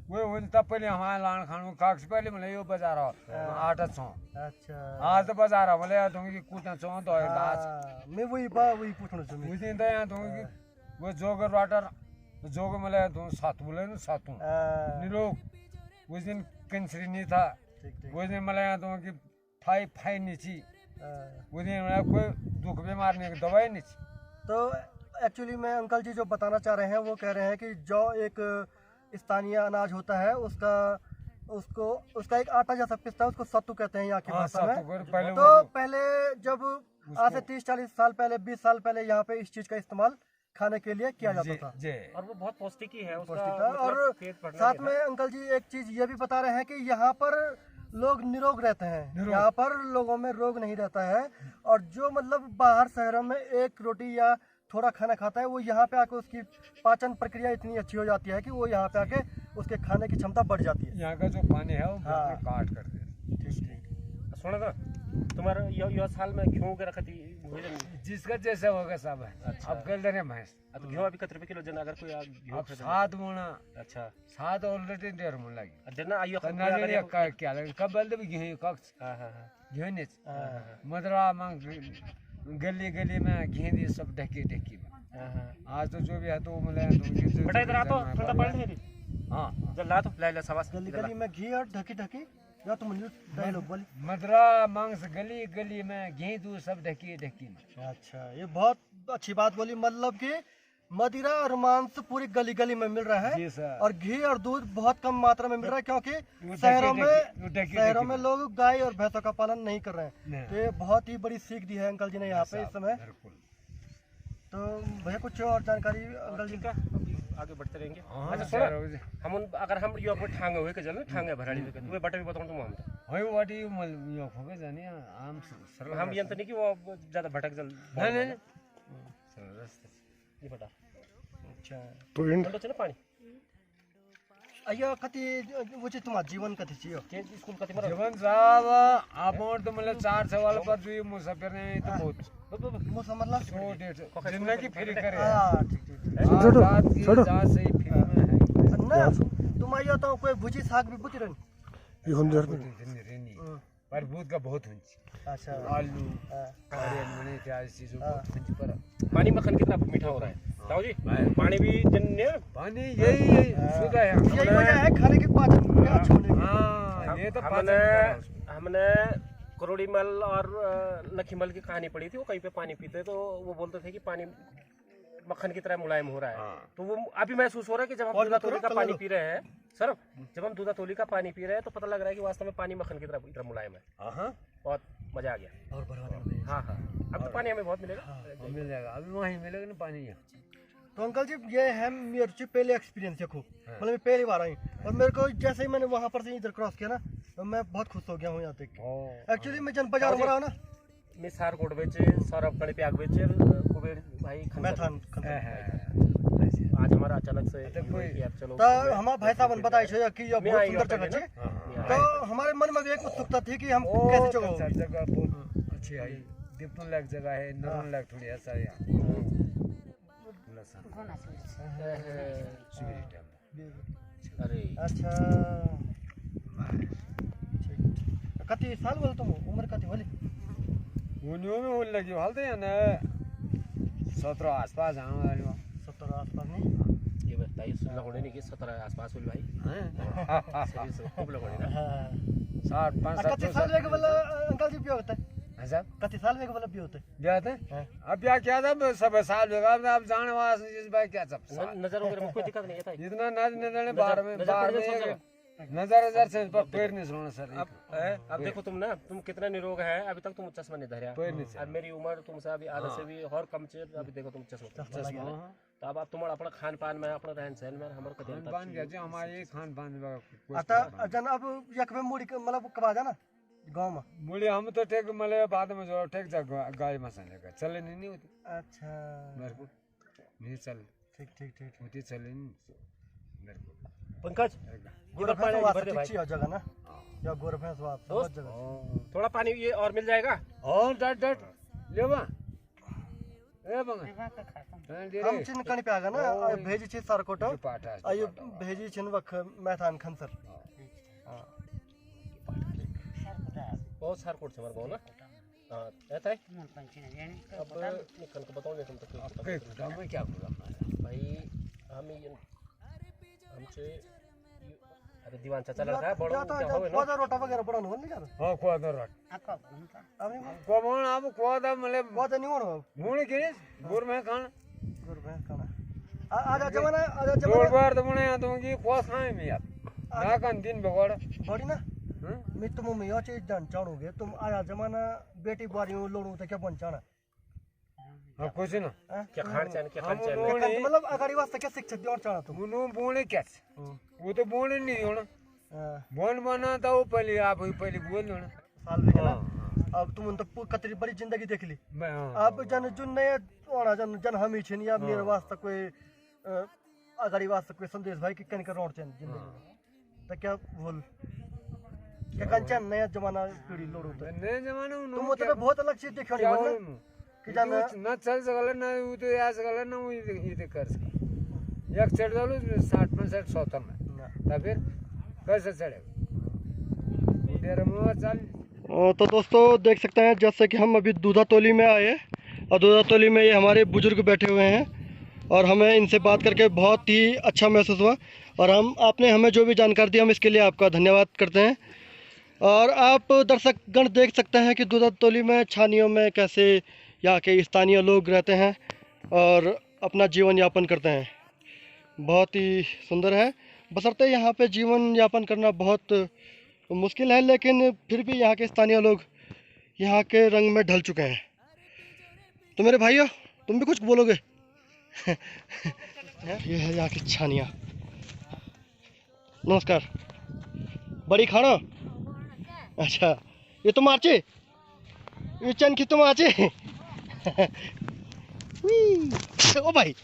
वो होन तब पहले हमारे लान खान काक्स पहले मतलब यो बाजार 8 अच्छा आज तो बाजार मतलब तुम की कुटा छो तो आज मैं वही पूछना चाहूँ उस दिन तो यहाँ तुम की वो जोगर वाटर जोग मतलब तुम साथ बोले ना सातों निरोग उस दिन कैंसर नहीं था उस दिन मतलब यहाँ तुम की फाई नीची उस दिन मतलब कोई दुख बीमार नहीं दवाई नीची। तो एक्चुअली मैं अंकल जी जो बताना चाह रहे हैं वो कह रहे हैं कि जो एक स्थानीय अनाज होता है उसका एक आटा जैसा पिसता है उसको सत्तू कहते हैं यहाँ की भाषा में। तो पहले जब आज से 30-40 साल पहले 20 साल पहले यहाँ पे इस चीज का इस्तेमाल खाने के लिए किया जाता था और वो बहुत पौष्टिक ही है और साथ में अंकल जी एक चीज ये भी बता रहे हैं कि यहाँ पर लोग निरोग रहते हैं यहाँ पर लोगों में रोग नहीं रहता है और जो मतलब बाहर शहरों में एक रोटी या थोड़ा खाना खाता है वो यहाँ पे आके उसकी पाचन प्रक्रिया इतनी अच्छी हो जाती है कि वो यहाँ पे आके उसके खाने की क्षमता बढ़ जाती है। यहाँ का जो पानी है वो काट कर दे ठीक सुना था तुम्हारा यो साल में घी वगैरह खाती जिसका जैसा होगा सब है। अच्छा। अब कल देने भैंस अब घी अभी कितने रुपए किलो जन अगर कोई घी 7 मुना अच्छा 7 ऑलरेडी 1.5 मुना लगी जन आइयो क्या लगे कब बल दे घी कक्स हां घेऊन मदरा मग गली गली में घेंदी सब ढकी ढकी में आज तो जो भी है तो मतलब बेटा इधर आ तो ठंडा पानी है हाँ जल ला तो ले ले शाबाश गली गली में घी और ढकी ढकी या तुम डायलॉग बोली। मदरा मांस गली गली में घेंदू सब ढकी ढकी में। अच्छा, ये बहुत अच्छी बात बोली, मतलब कि मदिरा और मांस पूरी गली गली में मिल रहा है जी सर। और घी और दूध बहुत कम मात्रा में मिल रहा है, क्योंकि शहरों में लोग गाय और भैंसों का पालन नहीं कर रहे हैं। तो ये बहुत ही बड़ी सीख दी है अंकल जी ने यहाँ पे इस समय। तो भैया कुछ और जानकारी अंकल जी का आगे बढ़ते रहेंगे। अच्छा सुनो, हम अगर हम यो अपने ठांगे हुए के चल ठांगे भराड़ी के तुम्हें बटे भी बताऊं तुम हम होय वाटी मल यो फगे जानी आम सरल हम ये तो नहीं कि वो ज्यादा भटक जल नहीं नहीं सरल रास्ते ये बता। अच्छा, तो इन चलो चलो पानी अयो कति वो चाहिँ तुम्हारा जीवन कति चाहिँ हो? के स्कूल कति मर जीवन साहब आप तो मतलब 4 सवाल पर जो ये मुसाफिर ने तो बहुत मुसा मतलब छोटे जिंदगी फ्री करे हाँ, ठीक ठीक ठीक। रात की जहाँ से ही फ्री में है ना तुम आइयो तो कोई भुजी साग भी बुती रहनी। ये हम जर रेनी पर भूत का बहुत हुंच अच्छा, आलू हरियर मने क्या चीजों बहुत हुंच पर पानी मक्खन कितना मीठा हो रहा है ताऊ जी पानी भी जन्य पानी यही सुधा है यही वजह है खाने के पाचन में अच्छा होने की। हाँ ये तो हमने करोड़ीमल और लखीमल की कहानी पढ़ी थी। वो कहीं पे पानी पीते तो वो बोलते थे कि पानी मक्खन की तरह मुलायम हो रहा है। तो वो अभी महसूस हो रहा है कि जब हम दूधा तोली का पानी पी रहे हैं सर, जब हम दूधा तोली का पानी पी रहे हैं तो पता लग रहा है कि वास्तव में पानी मक्खन की तरह मुलायम है। बहुत मजा आ गया। और बढ़वा हाँ हाँ अब तो पानी हमें बहुत मिलेगा। मिल जाएगा अभी वहीं मिलेगा ना पानी है। तो अंकल जी ये है मेरे से पहले एक्सपीरियंस है खूब, मतलब मैं पहली बार आई और मेरे को जैसे ही मैंने वहाँ पर से इधर क्रॉस किया ना तो मैं बहुत खुश हो गया हूँ यहाँ देख के। एक्चुअली मैं जन बाजार में रहा ना मिसार कोट बेचे सौरभ कड़ी प्याग बेचे कुबेर भाई मैं था आज हमारा अचानक से यार चलो तो हमारा भाई साहब ने बताया छे कि ये बहुत सुंदर जगह है। तो हमारे मन में एक उत्सुकता थी कि हम कैसे जगह जगह बहुत अच्छी है, दीपन लायक जगह है, नरन लायक थोड़ी ऐसा है। अरे अच्छा, कति साल बोल तुम उम्र कति बोली? उन्यों में बोल लगी हालते हैं ना 17 आसपास आने वाली हो 17 आसपास नहीं ये बताइए सुनना होने नहीं कि 17 आसपास हुई भाई खूब लोग होने ना 60 कति साल में के बोला अंकल जी भी होता है साहब कति साल में के बोला भी होता है जाते अब क्या था सब साल होगा अब जाने वाला जिस भाई क्या सब नजर वगैरह में कोई दिक्कत नहीं है इतना नजर बाहर में नजर से पर पैर नहीं सुना सर। अब देखो तुम ना तुम कितना निरोग है, अभी तक तुम चश्मा नहीं धरा। अब मेरी उम्र तुमसे अभी आधा से भी और कम से अभी देखो तुम चश्मा तो अब तुम्हारा अपना खान पान में अपना रहन सहन में हमारे को खान पान क्या हमारे खान पान आता जन अब यक में मुड़ी मतलब कबा जाना गांव में मुड़ी हम तो टेक मले बाद में जो टेक जा गाय मसाले का चले नहीं होती। अच्छा मेरे को नहीं चल ठीक ठीक ठीक होती चले नहीं मेरे को पंकज जगह ना या गोरफेंस बहुत जगह थोड़ा पानी ये और मिल जाएगा और डट ले बा ए बंग हम चिन कणी पे आगा ना भेजी छी सरकोट आयु भेजी छिन वख मैथान खंसर बहुत सरकोट से मर गो ना हां ऐसा है अब निकल को बताओ तुम तक मैं क्या बोला भाई हम हमसे अरे दीवान चाचा लड़का है बड़ा क्या होवे ना कोदा रोटा वगैरह बड़ा नहीं जाना हां कोदा रोट अबे कोमण अब कोदा मले कोदा नहीं होनो मुने के गुर में खाना आजा जमाना जोर बार तो मुने तो की कोस खाए में यार ना कन दिन बगड़ बड़ी ना मैं तुम में यो चीज जान चाहूंगे तुम आया जमाना बेटी बारी लोड़ू तो क्या बन चाहना हां कुछ ना क्या खान चाहन क्या खान चाहन मतलब अगाड़ी वास्ते क्या शिक्षा दियो चाहना तुम मुनु बोले क्या वो तो बोले नहीं होना बोल बना था वो पहले आप ही पहले बोल लो ना साल में ना अब तुम तो कतरी बड़ी जिंदगी देख ली अब जन जुन नए ओना जन जन हम ही छिन या मेरे वास्ते कोई अगाड़ी वास्ते कोई संदेश भाई कि कन कर रोड चन जिंदगी तो क्या बोल क्या कंचन नया जमाना पीढ़ी लोड़ू तो नया जमाना तुम मतलब बहुत अलग चीज देखो कि जान ना चल सकल ना वो तो आ सकल ना वो ये कर सक एक चढ़ डालो 60 70 में तब फिर कैसे चढ़े उधर में चल तो दोस्तों देख सकते हैं जैसे कि हम अभी दूधातोली में आए और दूधातोली में ये हमारे बुजुर्ग बैठे हुए हैं और हमें इनसे बात करके बहुत ही अच्छा महसूस हुआ और आपने हमें जो भी जानकारी दी हम इसके लिए आपका धन्यवाद करते हैं। और आप दर्शकगण देख सकते हैं कि दूधातोली में छानियों में कैसे यहाँ के स्थानीय लोग रहते हैं और अपना जीवन यापन करते हैं। बहुत ही सुंदर है, बशर्ते यहाँ पे जीवन यापन करना बहुत मुश्किल है, लेकिन फिर भी यहाँ के स्थानीय लोग यहाँ के रंग में ढल चुके हैं। तो मेरे भाइयों तुम भी कुछ बोलोगे? ये है यहाँ की छानियाँ। नमस्कार। बड़ी खाना? अच्छा, ये तुम आचे? ये चन की तुम आचे? ओ भाई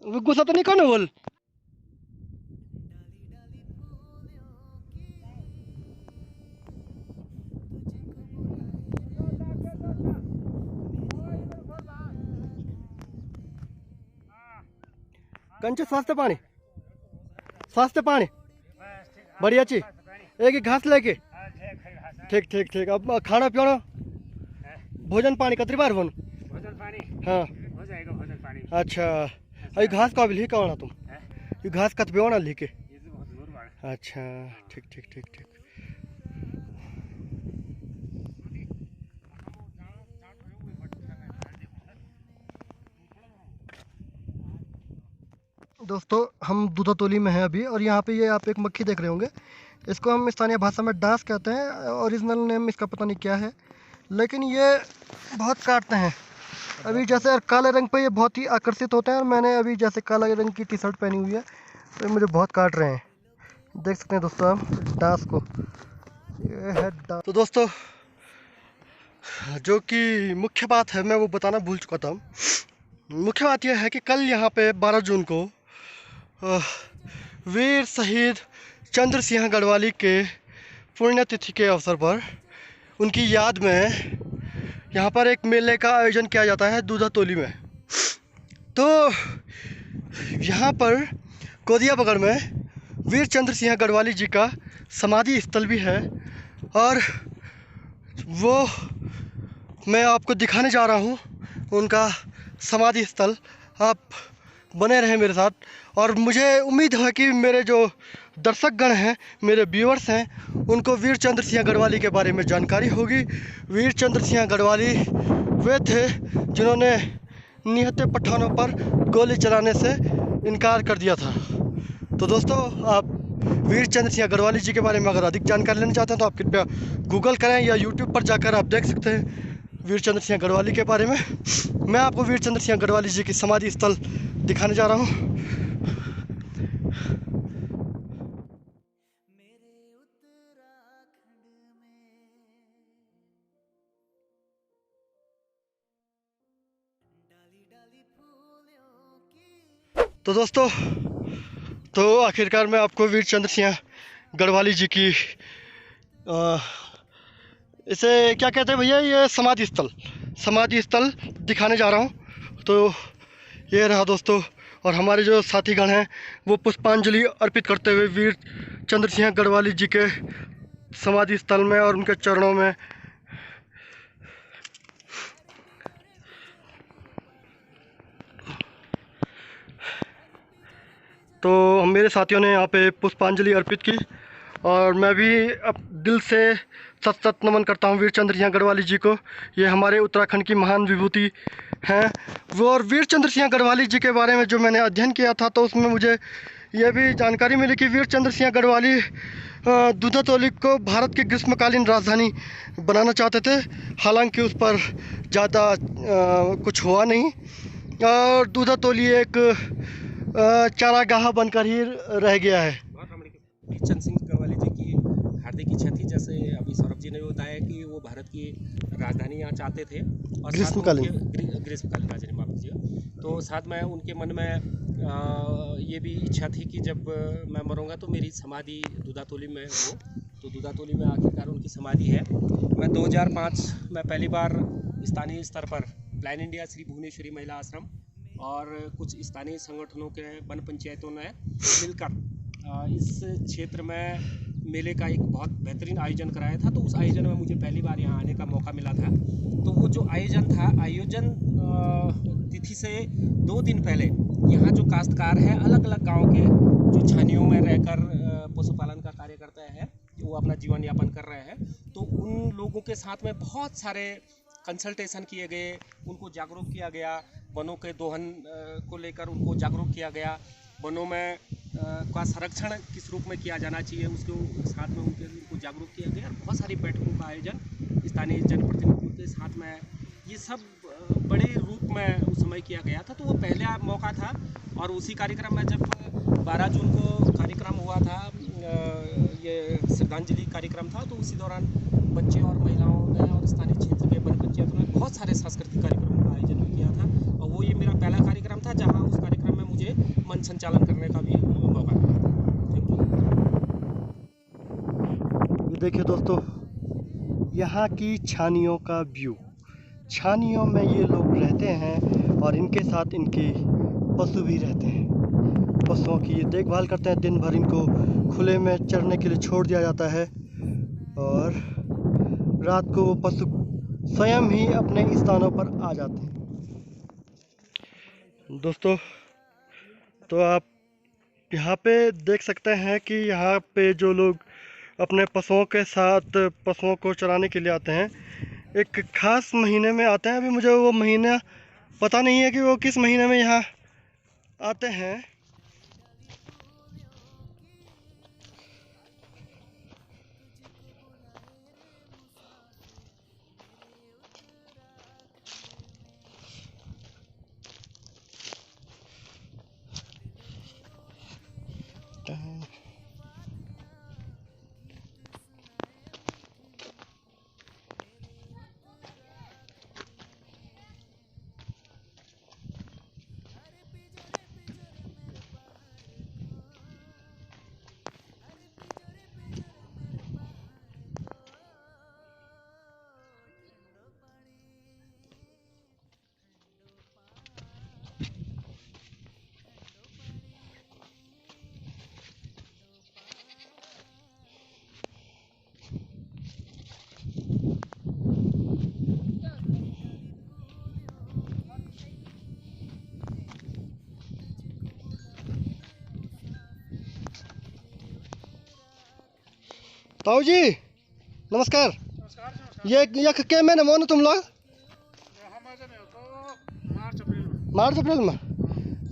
गुस्सा तो नहीं कौन बोल? कंचे स्वास्थ्य पानी बढ़िया ची एक घास लेके ठीक ठीक ठीक। अब खाना पीना भोजन पानी कतरी बार बन? भोजन पानी हाँ हो जाएगा, भोजन पानी। अच्छा, अभी घास का भी लिखा होना तुम? ये घास कत पे होना लिखे? अच्छा ठीक ठीक ठीक ठीक। दोस्तों हम दूधातोली में हैं अभी और यहाँ पे ये आप एक मक्खी देख रहे होंगे, इसको हम स्थानीय भाषा में डांस कहते हैं। ओरिजिनल नेम इसका पता नहीं क्या है, लेकिन ये बहुत काटते हैं। अभी जैसे काले रंग पे ये बहुत ही आकर्षित होते हैं और मैंने अभी जैसे काला रंग की टी शर्ट पहनी हुई है तो मुझे बहुत काट रहे हैं। देख सकते हैं दोस्तों आप डांस को, ये है डांस। तो दोस्तों जो कि मुख्य बात है मैं वो बताना भूल चुका था। मुख्य बात यह है कि कल यहाँ पे 12 जून को वीर शहीद चंद्र सिंह गढ़वाली के पुण्यतिथि के अवसर पर उनकी याद में यहाँ पर एक मेले का आयोजन किया जाता है दूधातोली में। तो यहाँ पर कोदिया बगड़ में वीर चंद्र सिंह गढ़वाली जी का समाधि स्थल भी है और वो मैं आपको दिखाने जा रहा हूँ उनका समाधि स्थल। आप बने रहें मेरे साथ और मुझे उम्मीद है कि मेरे जो दर्शकगण हैं, मेरे व्यूअर्स हैं, उनको वीर चंद्र सिंह गढ़वाली के बारे में जानकारी होगी। वीर चंद्र सिंह गढ़वाली वे थे जिन्होंने निहत्थे पठानों पर गोली चलाने से इनकार कर दिया था। तो दोस्तों आप वीर चंद्र सिंह गढ़वाली जी के बारे में अगर अधिक जानकारी लेना चाहते हैं तो आप कृपया गूगल करें या यूट्यूब पर जाकर आप देख सकते हैं वीर चंद्र सिंह गढ़वाली के बारे में। मैं आपको वीर चंद्र सिंह गढ़वाली जी की समाधि स्थल दिखाने जा रहा हूँ। तो दोस्तों आखिरकार मैं आपको वीर चंद्र सिंह गढ़वाली जी की इसे क्या कहते हैं भैया, ये समाधि स्थल दिखाने जा रहा हूँ। तो ये रहा दोस्तों, और हमारे जो साथीगण हैं वो पुष्पांजलि अर्पित करते हुए वीर चंद्र सिंह गढ़वाली जी के समाधि स्थल में और उनके चरणों में तो मेरे साथियों ने यहाँ पे पुष्पांजलि अर्पित की और मैं भी अब दिल से सत नमन करता हूँ वीर चंद्र सिंह गढ़वाली जी को। ये हमारे उत्तराखंड की महान विभूति हैं वो। और वीर चंद्र सिंह गढ़वाली जी के बारे में जो मैंने अध्ययन किया था तो उसमें मुझे ये भी जानकारी मिली कि वीर चंद्र सिंह गढ़वाली दूधातोली को भारत की ग्रीष्मकालीन राजधानी बनाना चाहते थे, हालांकि उस पर ज़्यादा कुछ हुआ नहीं और दूधातोली एक चारागाह बनकर ही रह गया है। चंद्र सिंह गढ़वाली जी की हार्दिक इच्छा थी, जैसे अभी सौरभ जी ने बताया कि वो भारत की राजधानी यहाँ चाहते थे और ग्रीष्मकालीन राजधानी, माफ कीजिएगा। तो साथ में उनके मन में ये भी इच्छा थी कि जब मैं मरूंगा तो मेरी समाधि दूधातोली में हो। तो दूधातोली में आखिरकार उनकी समाधि है। मैं 2005 में पहली बार स्थानीय स्तर पर प्लान इंडिया श्री भुवनेश्वरी महिला आश्रम और कुछ स्थानीय संगठनों के वन पंचायतों ने मिलकर इस क्षेत्र में मेले का एक बहुत बेहतरीन आयोजन कराया था। तो उस आयोजन में मुझे पहली बार यहाँ आने का मौका मिला था। तो वो जो आयोजन था, आयोजन तिथि से 2 दिन पहले यहाँ जो काश्तकार है अलग अलग गांव के, जो छानियों में रहकर पशुपालन का कार्य करते हैं, वो अपना जीवन यापन कर रहे हैं, तो उन लोगों के साथ में बहुत सारे कंसल्टेशन किए गए, उनको जागरूक किया गया, वनों के दोहन को लेकर उनको जागरूक किया गया, वनों में का संरक्षण किस रूप में किया जाना चाहिए उसके साथ में उनको जागरूक किया गया। और बहुत सारी बैठकों का आयोजन स्थानीय जनप्रतिनिधियों के साथ में ये सब बड़े रूप में उस समय किया गया था। तो वो पहला मौका था। और उसी कार्यक्रम में जब 12 जून को कार्यक्रम हुआ था, ये श्रद्धांजलि कार्यक्रम था, तो उसी दौरान बच्चे और महिलाओं ने और स्थानीय क्षेत्र के बड़े पंचायतों ने बहुत सारे सांस्कृतिक कार्यक्रमों का आयोजन भी किया था। और वो ये मेरा पहला कार्यक्रम था जहाँ उस कार्यक्रम में मुझे मंच संचालन करने का भी मौका मिला था। Thank you. ये देखिए दोस्तों, यहाँ की छानियों का व्यू। छानियों में ये लोग रहते हैं और इनके साथ इनके पशु भी रहते हैं। पशुओं की देखभाल करते हैं, दिन भर इनको खुले में चरने के लिए छोड़ दिया जाता है और रात को वो पशु स्वयं ही अपने स्थानों पर आ जाते हैं। दोस्तों, तो आप यहाँ पे देख सकते हैं कि यहाँ पे जो लोग अपने पशुओं के साथ पशुओं को चराने के लिए आते हैं, एक ख़ास महीने में आते हैं। अभी मुझे वो महीना पता नहीं है कि वो किस महीने में यहाँ आते हैं। ताऊ जी नमस्कार। ये यख के महीने में हो तुम लोग? मार्च अप्रैल में।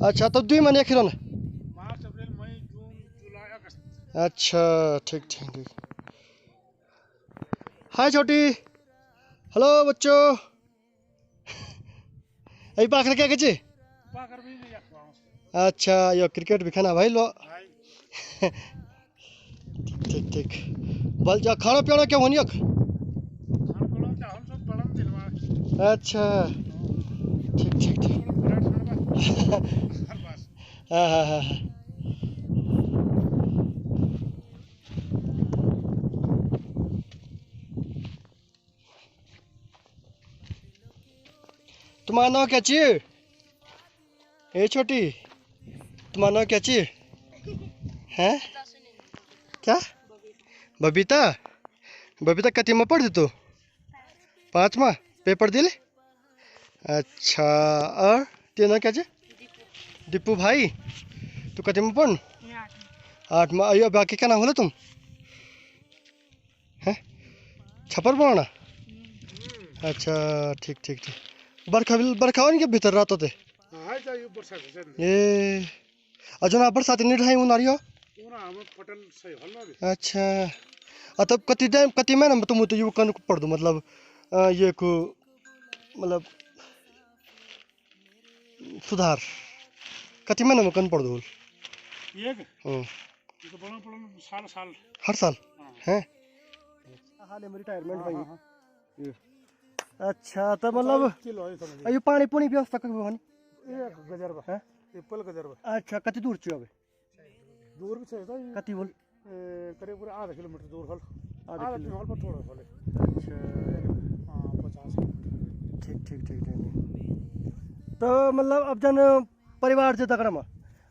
अच्छा, तो 2 महीने खिलो ना? मार्च अप्रैल मई जून जुलाई अगस्त। अच्छा, ठीक ठीक ठीक। हाय छोटी, हेलो बच्चों। अभी पाखर क्या कचे? पाकर भी नहीं रखवाऊं। अच्छा, यो क्रिकेट भी खाना भाई लो। भाई ठीक ठीक। बल जा खाना पीना क्या होनी? खान पड़ो क्या हम सब बड़म दिलवा। अच्छा, ठीक ठीक ठीक। हर बात। हाँ हाँ हाँ हाँ। तुम्हारा नाम क्या चाहिए? ए छोटी, तुम्हारा नाम क्या चाहिए? हैं? क्या? बबीता? बबीता कति में पढ़ तू? 5वां पेपर दिले? अच्छा, और तेरा नाम क्या चाहिए? दीपू भाई, तू कति में पढ़? 8 में। अयो बाकी क्या नाम होला तुम? हैं? छपर पढ़ना? अच्छा, ठीक ठीक ठीक। बरखा के भीतर रात होते? हाय जायो वर्षा से। ए अजून आपण साथी नीट आहे उन्हाळी हो? पूरा हम पटल सही हल में। अच्छा, आता कति टाइम कति महीना में तुम तो यू कन पढ़ दो मतलब ये को मतलब सुधार कति महीना में कन पढ़ दो? ये तो बड़ा साल साल हर साल हैं? हाल में रिटायरमेंट भाई। अच्छा, तो मतलब ये पानी पुनी व्यवस्था कब होनी? एक गजरबा है, एप्पल गजरबा। अच्छा, कति दूर छ अबे? दूर भी है तो कति बोल? करीब पूरे आधा किलोमीटर दूर हल। आधा किलोमीटर पर थोड़ा हल। अच्छा, हां 50 किलोमीटर। ठीक ठीक ठीक ठीक। तो मतलब अब जन परिवार से तकड़ा में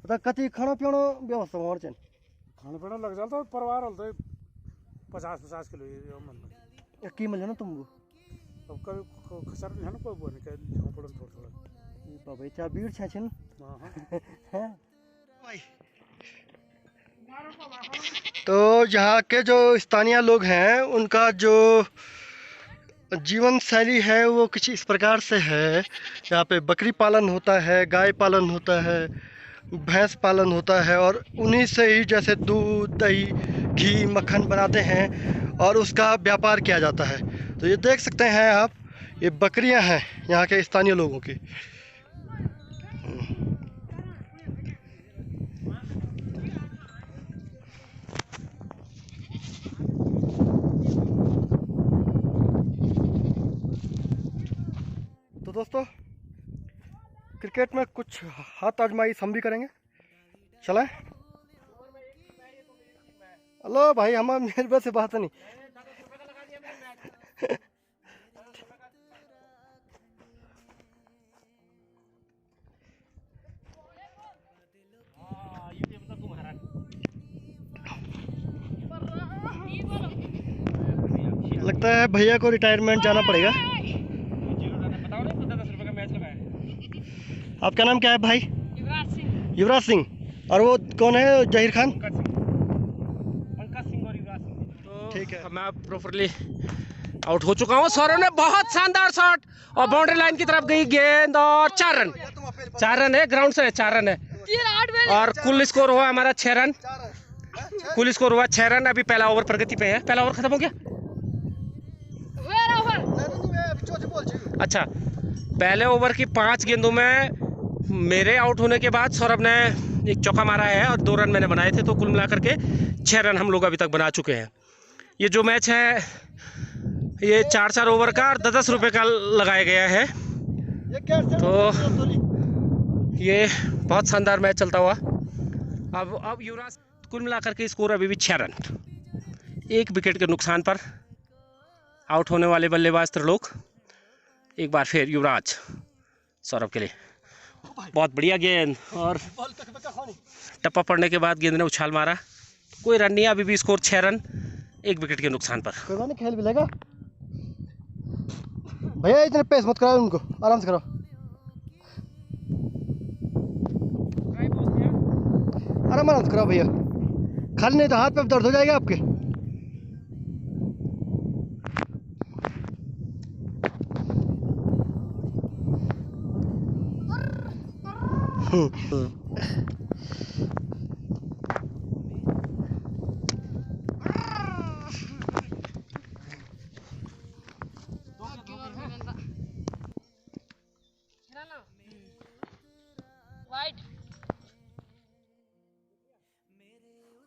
तो कति खाना पीना व्यवस्था होना चाहिए? खाने पीने लग जाता है परिवार होता है 50-50 किलो ये मन में की मिल ना तुमको अब कभी खसर नहीं है ना कोई बोने के यहाँ पड़न थोड़ा बाबा चा भीड़ छाछन हाँ हैं भाई। तो यहाँ के जो स्थानीय लोग हैं उनका जो जीवन शैली है वो कुछ इस प्रकार से है। यहाँ पे बकरी पालन होता है, गाय पालन होता है, भैंस पालन होता है और उन्हीं से ही जैसे दूध, दही, घी, मक्खन बनाते हैं और उसका व्यापार किया जाता है। तो ये देख सकते हैं आप, ये बकरियां हैं यहाँ के स्थानीय लोगों की। तो दोस्तों क्रिकेट में कुछ हाथ आजमाइश हम भी करेंगे, चलें? हेलो भाई, हम मेरे बस से बात नहीं। लगता है भैया को रिटायरमेंट जाना पड़ेगा। आपका नाम क्या है भाई? युवराज सिंह। युवराज सिंह। और वो कौन है? जहीर खान। पंकज सिंह और युवराज सिंह। ठीक है। मैं प्रॉपरली आउट हो चुका हूँ। सौरव ने बहुत शानदार शॉट और बाउंड्री लाइन की तरफ गई गेंद और 4 रन। 4 रन है, ग्राउंड से 4 रन है और कुल स्कोर हुआ हमारा 6 रन। कुल स्कोर हुआ 6 रन। अभी पहला ओवर प्रगति पे है। पहला ओवर खत्म हो गया। अच्छा, पहले ओवर की 5 गेंदों में मेरे आउट होने के बाद सौरभ ने एक चौका मारा है और 2 रन मैंने बनाए थे, तो कुल मिलाकर के 6 रन हम लोग अभी तक बना चुके हैं। ये जो मैच है ये 4-4 ओवर का और 10-10 रुपये का लगाया गया है। तो ये बहुत शानदार मैच चलता हुआ। अब युवराज, कुल मिलाकर के स्कोर अभी भी 6 रन। 1 विकेट के नुकसान पर आउट होने वाले बल्लेबाज त्रिलोक। एक बार फिर युवराज सौरभ के लिए बहुत बढ़िया गेंद और टप्पा पड़ने के बाद गेंद ने उछाल मारा। कोई रन नहीं, अभी भी स्कोर 6 रन 1 विकेट के नुकसान पर। कोई बात नहीं, खेल भी लेगा भैया। इतने पेस मत कराओ उनको, आराम से करो। आराम से कराओ भैया, खाली नहीं तो हाथ पे दर्द हो जाएगा आपके।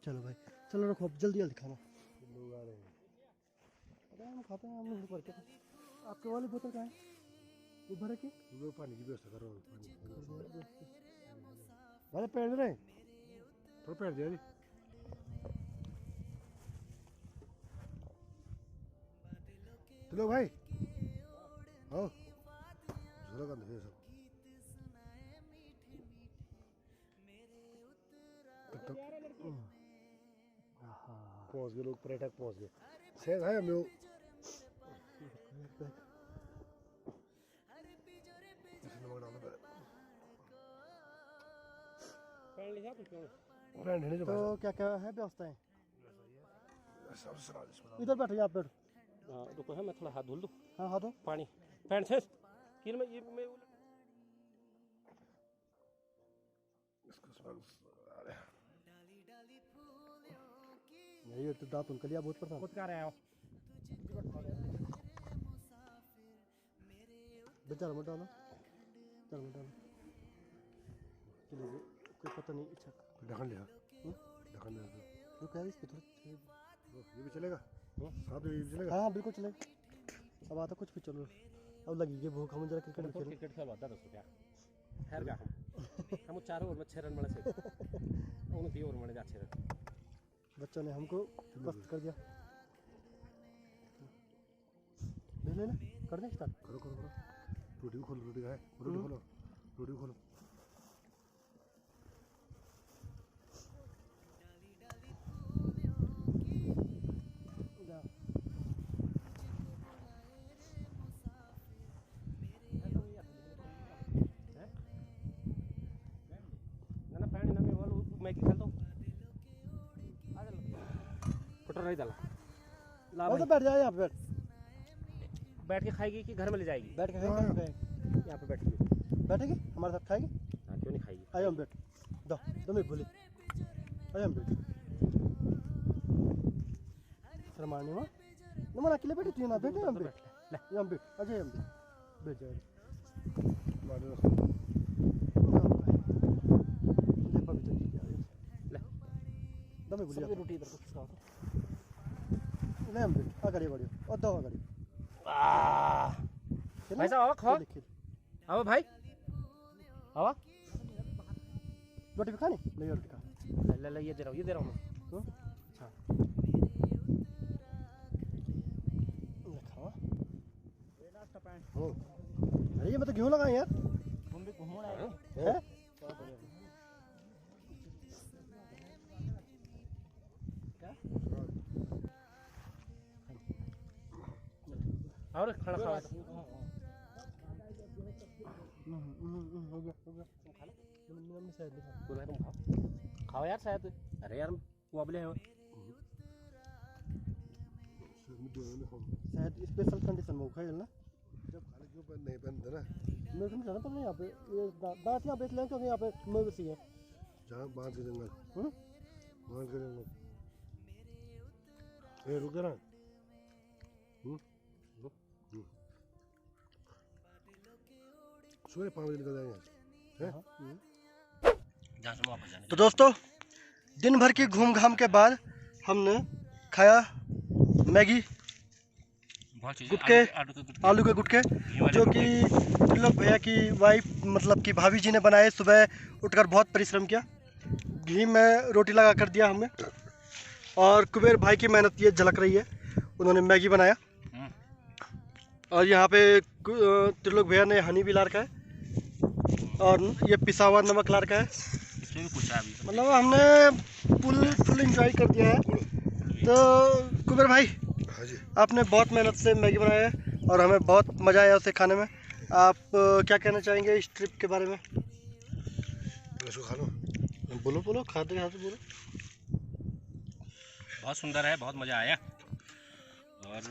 चलो भाई, चलो रखो, अब जल्दी जल्दी खाना। लोग आ रहे हैं, हम खाते हैं। हम भर के आपके वाली बोतल कहाँ है? वो भर के वो पानी की व्यवस्था करो। पानी वाले पेड़ रहे थोड़ा पैर दिया जी। चलो भाई आओ, चलो कर दे सब। पहुंच गए लोग, पर्यटक पहुंच गए। शायद है हम लोग तो क्या क्या है व्यवस्थाएं? इधर बैठो, आप बैठो। रुको है, मैं थोड़ा हाथ धुल दूँ। हाँ हाथों पानी पैंट से किन में ये मैं यही तो दांत उनके लिए बहुत परेशान। कुछ कर रहे हो बेचारा मत डालो, चल मत डालो। चलिए, कोई पता नहीं। अच्छा ढक्कन लिया, ढक्कन लिया जो कह रही इसके थोड़ा ये भी चलेगा। साथ में ये भी चलेगा। हाँ बिल्कुल चलेगा। अब आता कुछ भी चलो, अब लगी ये भूख। हम जरा क्रिकेट खेल। क्रिकेट खेल होता 10 रुपया खैर गया हम 4 ओवर में 6 रन बड़े से उन्होंने 2 ओवर में जा 6 रन। बच्चों ने हमको पस्त कर दिया। ले ले कर दें स्टार्ट। करो करो करो। रोटी भी खोलो, रोटी है, रोटी खोलो, रोटी भी खोलो। नहीं डाला। ला तो भाई, बैठ जाए यहाँ पे, बैठ के खाएगी कि घर में ले जाएगी? बैठ के खाएंगे। यहाँ पे बैठिए। बैठेगी हमारे साथ खाएगी। हाँ, क्यों नहीं खाएगी? आइए हम बैठ दो दो मैं बोली आइए हम बैठ शर्मानी माँ नमन अकेले बैठे तू ना बैठे हम बैठ ये हम बैठ अजय हम बैठ जाए दो मैं बोली रोटी इधर को खिसकाओ तो। ले हम बैठ आगे बढ़ियो और दो आगे भाई साहब, आओ खाओ। आओ भाई, आओ। रोटी भी खानी नहीं रोटी खा ले ले, ये दे रहा हूँ, ये दे रहा हूँ मैं। तो अच्छा ले खाओ अरे ये मैं तो गेहूं लगाए यार तुम भी घूमो ना है और खाना खाओ। हो गया तुम खा लो तुम शायद नहीं खा तुम खाओ, खाओ यार शायद। अरे यार मुआवले हो। शायद स्पेशल कंडीशन में खाए ना जब खाने के ऊपर नहीं बनता ना, मैं समझ रहा था यहाँ पे ये दांत यहाँ बेच लें क्योंकि यहाँ पे मवेशी है जहाँ बांध के जंगल, हम्म? बांध के जंगल। ए रुक ना, सुबह 5 बजे निकल जाएंगे हैं? जहाँ से वापस जाने। तो दोस्तों दिन भर की घूम घाम के बाद हमने खाया मैगी बहुत चीज़ें, गुटके गुटके। आलू के गुटके जो कि त्रिलोक भैया की वाइफ मतलब कि भाभी जी ने बनाए। सुबह उठकर बहुत परिश्रम किया, घी में रोटी लगा कर दिया हमें और कुबेर भाई की मेहनत ये झलक रही है। उन्होंने मैगी बनाया और यहाँ पे त्रिलोक भैया ने हनी भी ला रखा है और ये पिसा हुआ नमक ला रखा है। इसमें भी कुछ है अभी। मतलब हमने फुल एंजॉय कर दिया है। तो कुबेर भाई हाँ जी, आपने बहुत मेहनत से मैगी बनाया है और हमें बहुत मज़ा आया उसे खाने में। आप क्या कहना चाहेंगे इस ट्रिप के बारे में? इसको खा लो। बोलो बोलो खाते खाते बोलो। बहुत सुंदर है, बहुत मज़ा आया और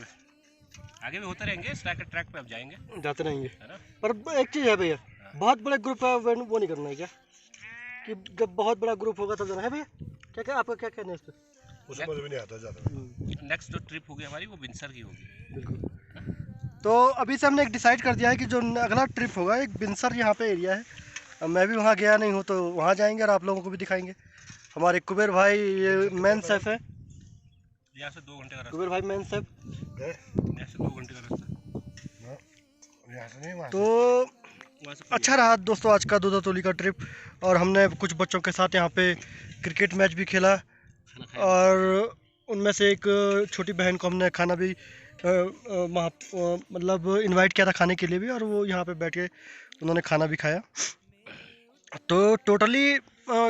आगे भी होते रहेंगे। इस ट्रैक पे अब जाएंगे, जाते रहेंगे। है ना? पर एक चीज़ है भैया, बहुत बड़े ग्रुप है वो नहीं करना है क्या कि जब बहुत बड़ा ग्रुप होगा तब जाना है भैया? क्या क्या आपका क्या कहना है इस पर? उस समझ में नहीं आता ज़्यादा। नेक्स्ट जो ट्रिप होगी हमारी वो बिनसर की होगी। बिल्कुल। तो अभी से हमने एक डिसाइड कर दिया है कि जो अगला ट्रिप होगा एक बिनसर यहाँ पे एरिया है। अब मैं भी वहाँ गया नहीं हूँ तो वहाँ जाएंगे और आप लोगों को भी दिखाएंगे। हमारे कुबेर भाई ये मेन शेफ है। यहाँ से 2 घंटे का रास्ता। कुबेर भाई मेन शेफ। यहाँ से 2 घंटे का रास्ता। यहाँ से नहीं, वहाँ तो अच्छा रहा दोस्तों आज का दूधा तोली का ट्रिप और हमने कुछ बच्चों के साथ यहाँ पे क्रिकेट मैच भी खेला और उनमें से एक छोटी बहन को हमने खाना भी मतलब इनवाइट किया था खाने के लिए भी और वो यहाँ पे बैठ के उन्होंने खाना भी खाया। तो टोटली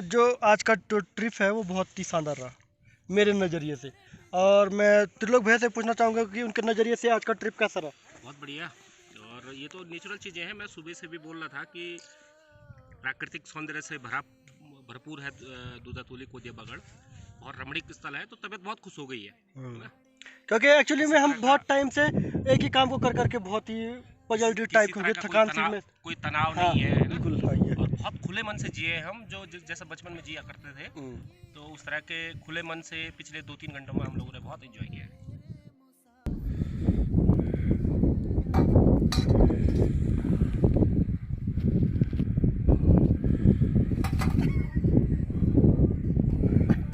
जो आज का ट्रिप है वो बहुत ही शानदार रहा मेरे नज़रिए से। और मैं त्रिलोक भैया से पूछना चाहूँगा कि उनके नज़रिए से आज का ट्रिप कैसा रहा? बहुत बढ़िया। और ये तो नेचुरल चीज़ें हैं। मैं सुबह से भी बोल रहा था कि प्राकृतिक सौंदर्य से भरपूर है दूधातोली कोदिया बगड़ और रमणीक स्थल है। तो तबीयत बहुत खुश हो गई है ना? क्योंकि एक्चुअली में हम बहुत टाइम से एक ही काम को कर करके बहुत ही पजल टाइप हो गए, थकान सी में कोई तनाव हाँ, नहीं है ना? बिल्कुल हाँ, ये और बहुत खुले मन से जिए हम, जो जैसा बचपन में जिया करते थे। तो उस तरह के खुले मन से पिछले 2-3 घंटों में हम लोगों ने बहुत एंजॉय किया है।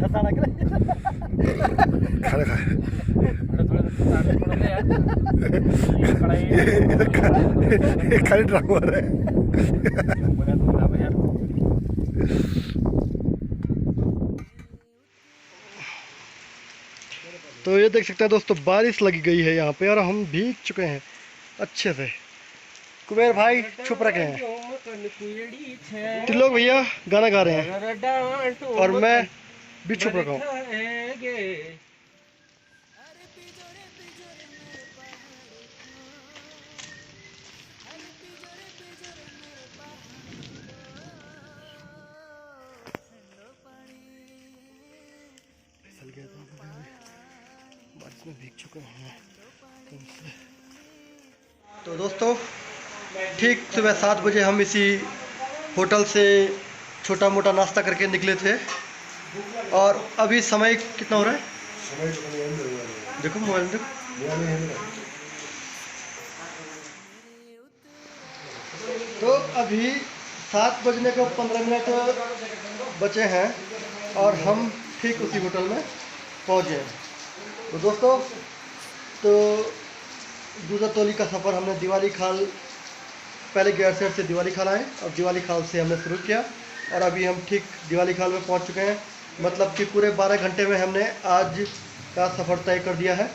खाना खाना खाए। खाली ड्रामा है। तो ये देख सकते हैं दोस्तों बारिश लगी गई है यहाँ पे और हम भीग चुके हैं अच्छे से। कुबेर भाई छुप रखे हैं, त्रिलोक भैया गाना गा रहे हैं और मैं भी छुप रखा हूँ। इसमें भीग चुके हैं कम से। तो दोस्तों ठीक सुबह 7 बजे हम इसी होटल से छोटा मोटा नाश्ता करके निकले थे और अभी समय कितना हो रहा है? देखो मोबाइल में देखो। तो अभी 7 बजने को 15 मिनट बचे हैं और हम ठीक उसी होटल में पहुँचे। तो दोस्तों तो दूधातोली का सफ़र हमने दिवाली खाल, पहले गैरसैंण से दिवाली खाल आए और दिवाली खाल से हमने शुरू किया और अभी हम ठीक दिवाली खाल में पहुंच चुके हैं। मतलब कि पूरे 12 घंटे में हमने आज का सफ़र तय कर दिया है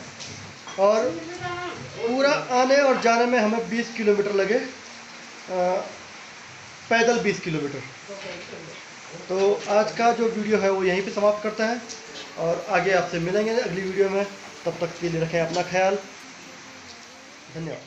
और पूरा आने और जाने में हमें 20 किलोमीटर लगे, पैदल 20 किलोमीटर। तो आज का जो वीडियो है वो यहीं पे समाप्त करते हैं और आगे आपसे मिलेंगे अगली वीडियो में। तब तक के लिए रखें अपना ख्याल। धन्यवाद।